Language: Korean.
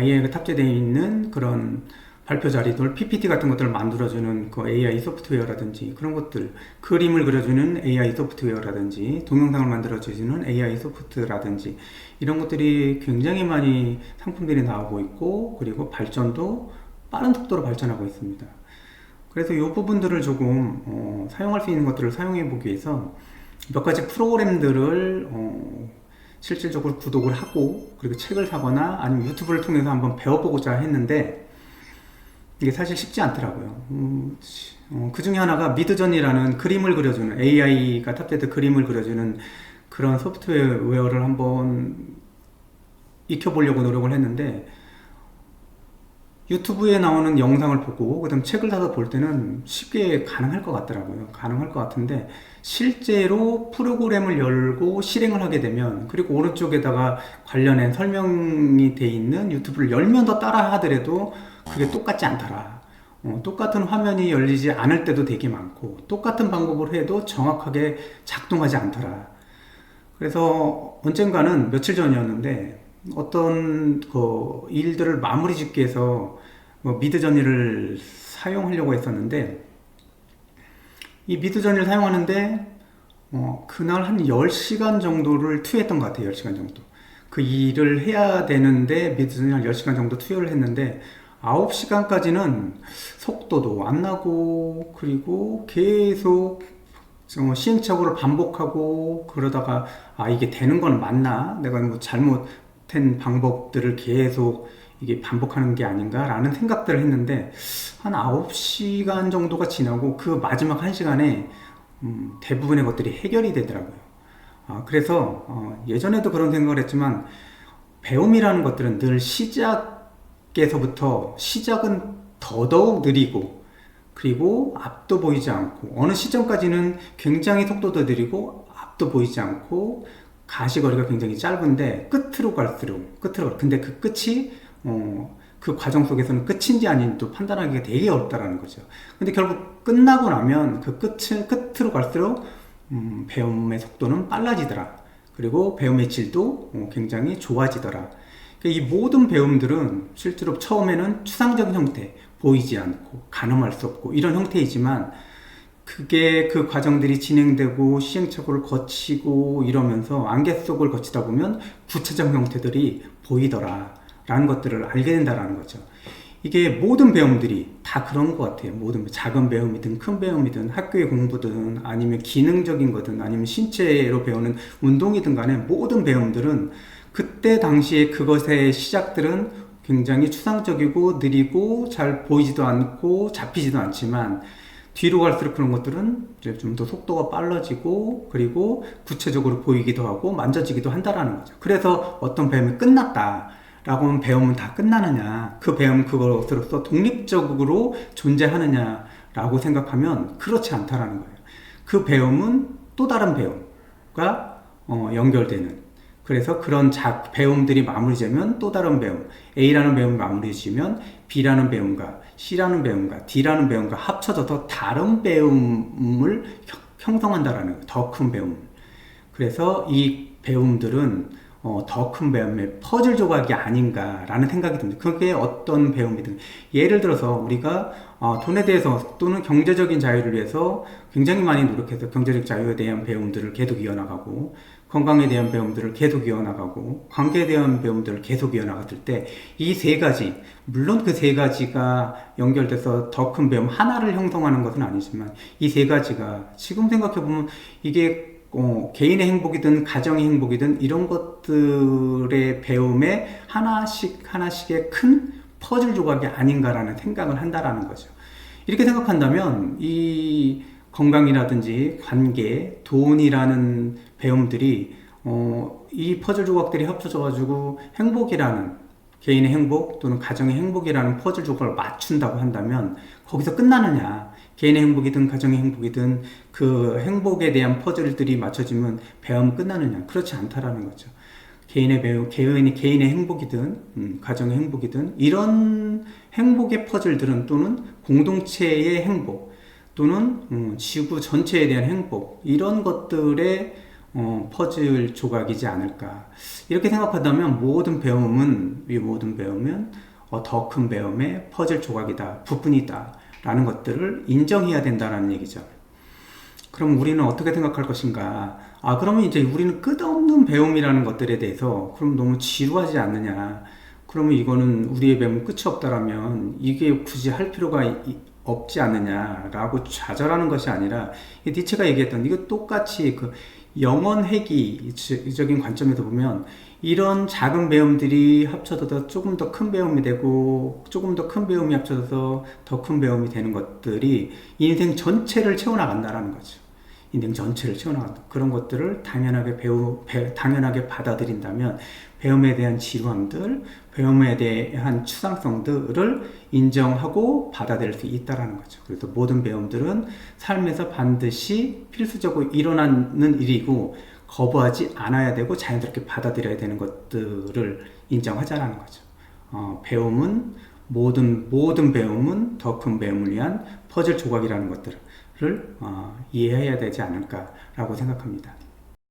AI가 탑재되어 있는 그런 발표 자료들, PPT 같은 것들을 만들어주는 그 AI 소프트웨어라든지 그런 것들, 그림을 그려주는 AI 소프트웨어라든지 동영상을 만들어주는 AI 소프트라든지 이런 것들이 굉장히 많이 상품들이 나오고 있고, 그리고 발전도 빠른 속도로 발전하고 있습니다. 그래서 이 부분들을 조금 사용할 수 있는 것들을 사용해 보기 위해서 몇 가지 프로그램들을 실질적으로 구독을 하고, 그리고 책을 사거나 아니면 유튜브를 통해서 한번 배워보고자 했는데 이게 사실 쉽지 않더라고요. 그 중에 하나가 미드전이라는 그림을 그려주는, AI가 탑재된 그림을 그려주는 그런 소프트웨어를 한번 익혀보려고 노력을 했는데, 유튜브에 나오는 영상을 보고 그 다음 책을 사서 볼 때는 쉽게 가능할 것 같더라고요. 가능할 것 같은데 실제로 프로그램을 열고 실행을 하게 되면, 그리고 오른쪽에다가 관련된 설명이 돼 있는 유튜브를 열면 더 따라 하더라도 그게 똑같지 않더라. 똑같은 화면이 열리지 않을 때도 되게 많고, 똑같은 방법으로 해도 정확하게 작동하지 않더라. 그래서 언젠가는 며칠 전이었는데 어떤 그 일들을 마무리 짓기 위해서 미드저니를 사용하려고 했었는데, 이 미드저니를 사용하는데 그날 한 10시간 정도를 투여했던 것 같아요. 10시간 정도 그 일을 해야 되는데 미드저니 한 10시간 정도 투여를 했는데 9시간까지는 속도도 안 나고, 그리고 계속 시행착오를 반복하고, 그러다가 이게 되는 건 맞나? 내가 뭐 잘못된 방법들을 계속 이게 반복하는 게 아닌가? 라는 생각들을 했는데 한 9시간 정도가 지나고 그 마지막 1시간에 대부분의 것들이 해결이 되더라고요. 그래서 예전에도 그런 생각을 했지만 배움이라는 것들은 늘 시작에서부터 시작은 더더욱 느리고, 그리고 앞도 보이지 않고, 어느 시점까지는 굉장히 속도도 느리고 앞도 보이지 않고 가시거리가 굉장히 짧은데 끝으로 갈수록 근데 그 끝이 그 과정 속에서는 끝인지 아닌지 또 판단하기가 되게 어렵다라는 거죠. 근데 결국 끝나고 나면 그 끝으로 갈수록 배움의 속도는 빨라지더라. 그리고 배움의 질도 굉장히 좋아지더라. 이 모든 배움들은 실제로 처음에는 추상적인 형태, 보이지 않고 가늠할 수 없고 이런 형태이지만, 그게 그 과정들이 진행되고 시행착오를 거치고 이러면서 안개 속을 거치다 보면 구체적 형태들이 보이더라 라는 것들을 알게 된다라는 거죠. 이게 모든 배움들이 다 그런 것 같아요. 모든 작은 배움이든 큰 배움이든 학교의 공부든 아니면 기능적인 거든 아니면 신체로 배우는 운동이든 간에 모든 배움들은 그때 당시에 그것의 시작들은 굉장히 추상적이고 느리고 잘 보이지도 않고 잡히지도 않지만, 뒤로 갈수록 그런 것들은 좀 더 속도가 빨라지고, 그리고 구체적으로 보이기도 하고 만져지기도 한다라는 거죠. 그래서 어떤 배움이 끝났다 라고 하면 배움은 다 끝나느냐, 그 배움은 그것으로서 독립적으로 존재하느냐 라고 생각하면 그렇지 않다라는 거예요. 그 배움은 또 다른 배움과 연결되는, 그래서 그런 배움들이 마무리되면 또 다른 배움, A라는 배움이 마무리되면 B라는 배움과 C라는 배움과 D라는 배움과 합쳐져서 다른 배움을 형성한다라는 거예요. 더 큰 배움. 그래서 이 배움들은 더 큰 배움의 퍼즐 조각이 아닌가라는 생각이 듭니다. 그게 어떤 배움이든, 예를 들어서 우리가 돈에 대해서 또는 경제적인 자유를 위해서 굉장히 많이 노력해서 경제적 자유에 대한 배움들을 계속 이어나가고, 건강에 대한 배움들을 계속 이어나가고, 관계에 대한 배움들을 계속 이어나갔을 때 이 세 가지, 물론 그 세 가지가 연결돼서 더 큰 배움 하나를 형성하는 것은 아니지만, 이 세 가지가 지금 생각해보면 이게 개인의 행복이든 가정의 행복이든 이런 것들의 배움에 하나씩의 큰 퍼즐 조각이 아닌가라는 생각을 한다라는 거죠. 이렇게 생각한다면 이 건강이라든지 관계, 돈이라는 배움들이 이 퍼즐 조각들이 합쳐져 가지고 행복이라는, 개인의 행복 또는 가정의 행복이라는 퍼즐 조각을 맞춘다고 한다면 거기서 끝나느냐, 개인의 행복이든 가정의 행복이든 그 행복에 대한 퍼즐들이 맞춰지면 배움 끝나느냐, 그렇지 않다라는 거죠. 개인의 행복이든 가정의 행복이든 이런 행복의 퍼즐들은, 또는 공동체의 행복 또는 지구 전체에 대한 행복, 이런 것들의 퍼즐 조각이지 않을까. 이렇게 생각한다면 이 모든 배움은 더 큰 배움의 퍼즐 조각이다, 부분이다 라는 것들을 인정해야 된다는 얘기죠. 그럼 우리는 어떻게 생각할 것인가? 그러면 이제 우리는 끝없는 배움이라는 것들에 대해서 그럼 너무 지루하지 않느냐? 그러면 이거는 우리의 배움 끝이 없다라면 이게 굳이 할 필요가 없지 않느냐라고 좌절하는 것이 아니라 니체가 얘기했던 이거 똑같이 그 영원 회귀적인 관점에서 보면 이런 작은 배움들이 합쳐져서 조금 더 큰 배움이 되고 조금 더 큰 배움이 합쳐져서 더 큰 배움이 되는 것들이 인생 전체를 채워나간다라는 거죠. 인생 전체를 채워나간다. 그런 것들을 당연하게 받아들인다면 배움에 대한 지루함들, 배움에 대한 추상성들을 인정하고 받아들일 수 있다는 거죠. 그래서 모든 배움들은 삶에서 반드시 필수적으로 일어나는 일이고 거부하지 않아야 되고 자연스럽게 받아들여야 되는 것들을 인정하자라는 거죠. 모든 배움은 더 큰 배움을 위한 퍼즐 조각이라는 것들을 이해해야 되지 않을까라고 생각합니다.